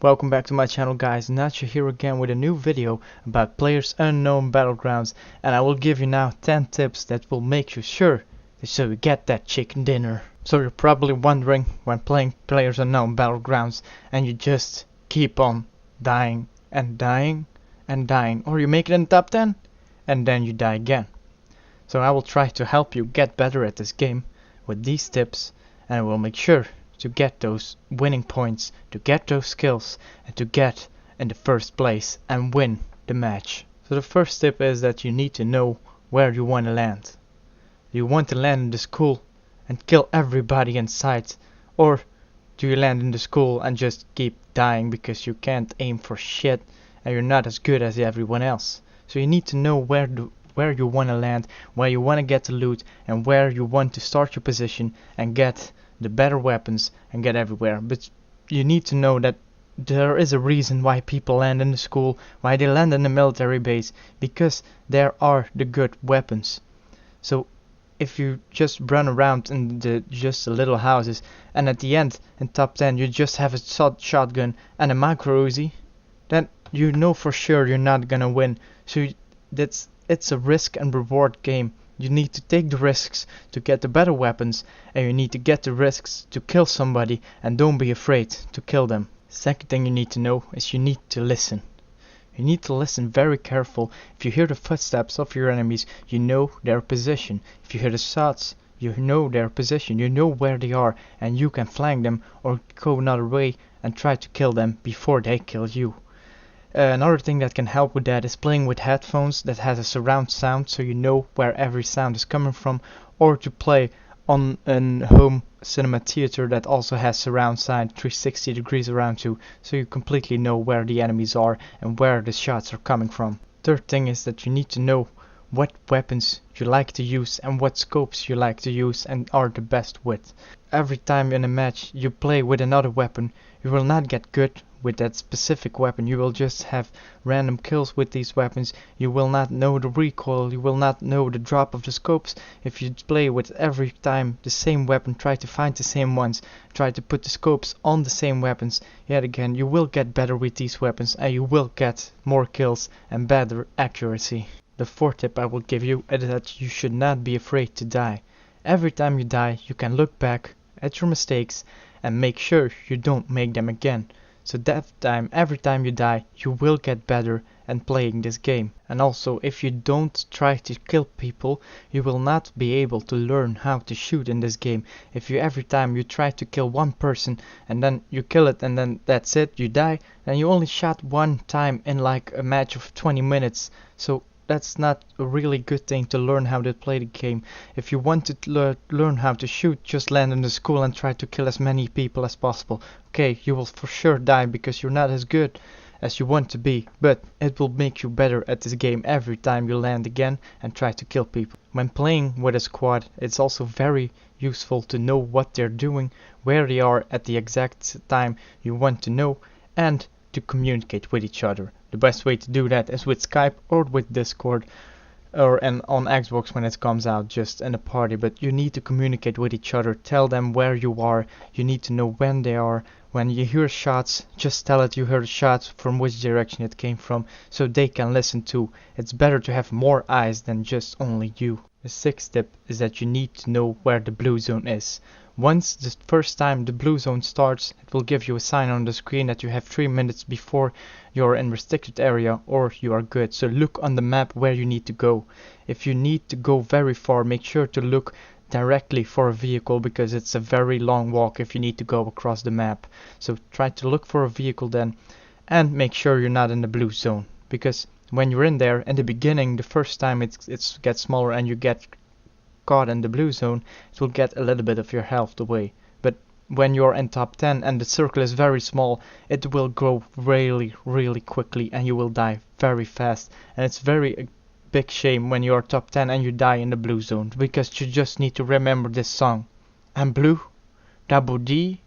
Welcome back to my channel, guys. Nacho here again with a new video about PLAYERUNKNOWN'S Battlegrounds, and I will give you now 10 tips that will make you sure so you get that chicken dinner. So you're probably wondering, when playing PLAYERUNKNOWN Battlegrounds and you just keep on dying and dying and dying, or you make it in the top 10 and then you die again. So I will try to help you get better at this game with these tips, and I will make sure to get those winning points, to get those skills, and to get in the first place and win the match. So the first tip is that you need to know where you want to land. Do you want to land in the school and kill everybody in sight, or do you land in the school and just keep dying because you can't aim for shit and you're not as good as everyone else? So you need to know where you want to land, where you want to get the loot, and where you want to start your position and get the better weapons and get everywhere. But you need to know that there is a reason why people land in the school, why they land in the military base, because there are the good weapons. So if you just run around in just the little houses and at the end in top 10 you just have a shotgun and a micro Uzi, then you know for sure you're not gonna win. So it's a risk and reward game. You need to take the risks to get the better weapons, and you need to get the risks to kill somebody, and don't be afraid to kill them. Second thing you need to know is you need to listen. You need to listen very careful. If you hear the footsteps of your enemies, you know their position. If you hear the shots, you know their position, you know where they are, and you can flank them or go another way and try to kill them before they kill you. Another thing that can help with that is playing with headphones that has a surround sound, so you know where every sound is coming from, or to play on a home cinema theater that also has surround sound 360 degrees around you, so you completely know where the enemies are and where the shots are coming from. Third thing is that you need to know what weapons you like to use and what scopes you like to use and are the best with. Every time in a match you play with another weapon, you will not get good with that specific weapon. You will just have random kills with these weapons. You will not know the recoil, you will not know the drop of the scopes. If you play with every time the same weapon, try to find the same ones, try to put the scopes on the same weapons, yet again you will get better with these weapons and you will get more kills and better accuracy. The fourth tip I will give you is that you should not be afraid to die. Every time you die, you can look back at your mistakes and make sure you don't make them again. So that time, every time you die, you will get better at playing this game. And also, if you don't try to kill people, you will not be able to learn how to shoot in this game. If you every time you try to kill one person and then you kill it and then that's it, you die, then you only shot one time in like a match of 20 minutes. So that's not a really good thing to learn how to play the game. If you want to learn how to shoot, just land in the school and try to kill as many people as possible. Okay, you will for sure die because you're not as good as you want to be, but it will make you better at this game every time you land again and try to kill people. When playing with a squad, it's also very useful to know what they're doing, where they are at the exact time you want to know, and to communicate with each other. The best way to do that is with Skype or with Discord, or on Xbox when it comes out just in a party. But you need to communicate with each other, tell them where you are, you need to know when they are. When you hear shots, just tell it you heard shots, from which direction it came from, so they can listen too. It's better to have more eyes than just only you. The sixth tip is that you need to know where the blue zone is. Once the first time the blue zone starts, it will give you a sign on the screen that you have 3 minutes before you're in restricted area or you are good. So look on the map where you need to go. If you need to go very far, make sure to look directly for a vehicle, because it's a very long walk if you need to go across the map. So try to look for a vehicle then, and make sure you're not in the blue zone, because when you're in there in the beginning, the first time it gets smaller and you get caught in the blue zone, it will get a little bit of your health away. But when you're in top 10 and the circle is very small, it will grow really quickly and you will die very fast. And it's very big shame when you're top 10 and you die in the blue zone, because you just need to remember this song. I'm blue, double D,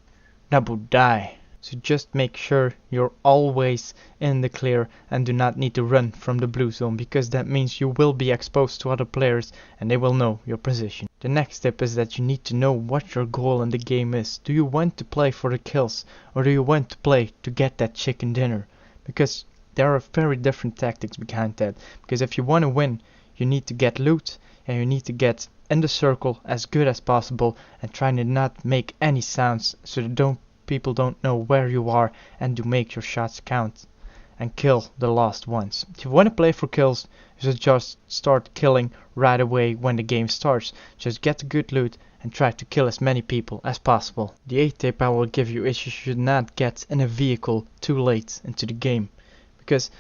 double die. So just make sure you're always in the clear and do not need to run from the blue zone, because that means you will be exposed to other players and they will know your position. The next tip is that you need to know what your goal in the game is. Do you want to play for the kills, or do you want to play to get that chicken dinner? Because there are very different tactics behind that. Because if you want to win, you need to get loot, and you need to get in the circle as good as possible and try to not make any sounds so that people don't know where you are, and to make your shots count and kill the lost ones. If you want to play for kills, you should just start killing right away when the game starts. Just get the good loot and try to kill as many people as possible. The 8th tip I will give you is you should not get in a vehicle too late into the game. Because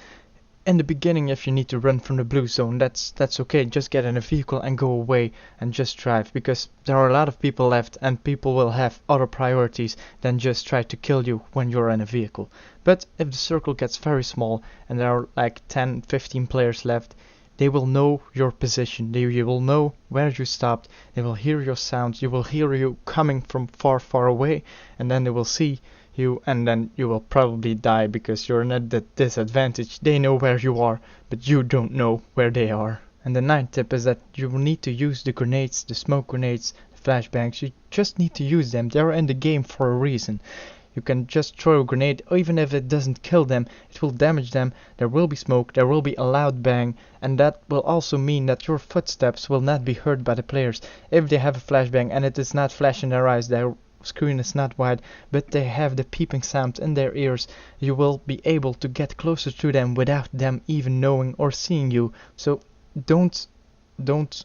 in the beginning, if you need to run from the blue zone, that's okay. Just get in a vehicle and go away and just drive, because there are a lot of people left and people will have other priorities than just try to kill you when you're in a vehicle. But if the circle gets very small and there are like 10-15 players left, they will know your position. You will know where you stopped. They will hear your sounds. You will hear you coming from far away, and then they will see you, and then you will probably die because you're at the disadvantage. They know where you are, but you don't know where they are. And the 9th tip is that you will need to use the grenades, the smoke grenades, the flashbangs. You just need to use them. They're in the game for a reason. You can just throw a grenade, even if it doesn't kill them, it will damage them. There will be smoke, there will be a loud bang, and that will also mean that your footsteps will not be heard by the players. If they have a flashbang and it is not flashing their eyes, their screen is not wide, but they have the peeping sound in their ears, you will be able to get closer to them without them even knowing or seeing you. So don't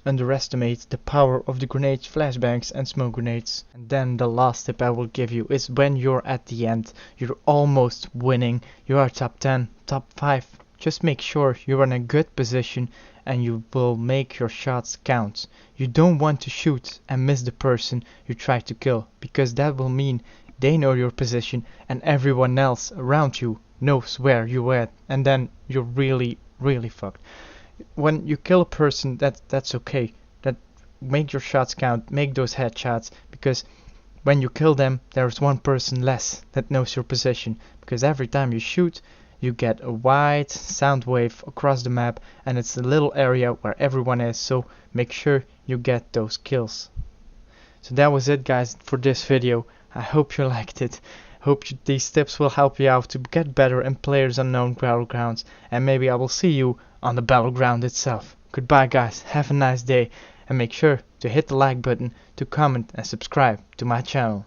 underestimate the power of the grenades, flashbangs and smoke grenades. And then the last tip I will give you is when you're at the end, you're almost winning, you are top 10, top 5, just make sure you're in a good position and you will make your shots count. You don't want to shoot and miss the person you try to kill, because that will mean they know your position and everyone else around you knows where you're at, and then you're really fucked. When you kill a person, that's okay. That make your shots count, make those headshots, because when you kill them, there's one person less that knows your position. Because every time you shoot, you get a wide sound wave across the map, and it's a little area where everyone is. So make sure you get those kills. So that was it, guys, for this video. I hope you liked it. These tips will help you out to get better in PlayerUnknown's Battlegrounds, and maybe I will see you on the battleground itself. Goodbye, guys, have a nice day, and make sure to hit the like button, to comment and subscribe to my channel.